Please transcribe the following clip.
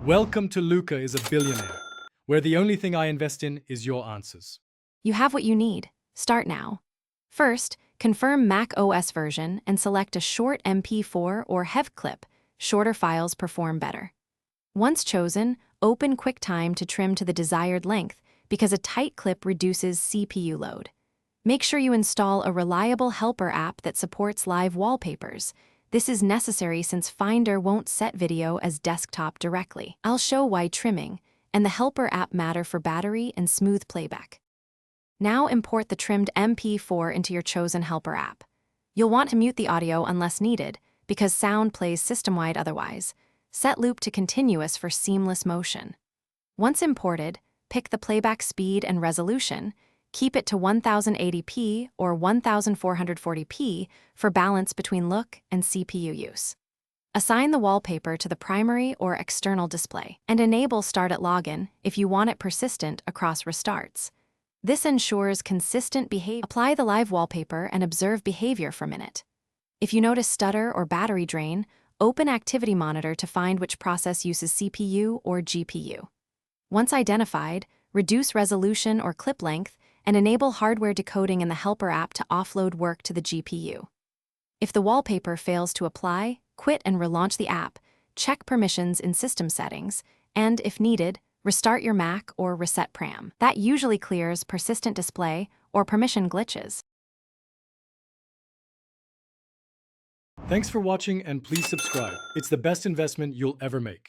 Welcome to Luca is a billionaire, where the only thing I invest in is your answers. You have what you need. Start now. First, confirm Mac OS version and select a short MP4 or HEV clip. Shorter files perform better. Once chosen, open QuickTime to trim to the desired length because a tight clip reduces CPU load. Make sure you install a reliable helper app that supports live wallpapers. This is necessary since Finder won't set video as desktop directly. I'll show why trimming and the helper app matter for battery and smooth playback. Now import the trimmed MP4 into your chosen helper app. You'll want to mute the audio unless needed, because sound plays system-wide otherwise. Set loop to continuous for seamless motion. Once imported, pick the playback speed and resolution. Keep it to 1080p or 1440p for balance between look and CPU use. Assign the wallpaper to the primary or external display, and enable Start at Login if you want it persistent across restarts. This ensures consistent behavior. Apply the live wallpaper and observe behavior for a minute. If you notice stutter or battery drain, open Activity Monitor to find which process uses CPU or GPU. Once identified, reduce resolution or clip length and enable hardware decoding in the helper app to offload work to the GPU. If the wallpaper fails to apply, quit and relaunch the app, check permissions in system settings, and, if needed, restart your Mac or reset PRAM. That usually clears persistent display or permission glitches. Thanks for watching and please subscribe. It's the best investment you'll ever make.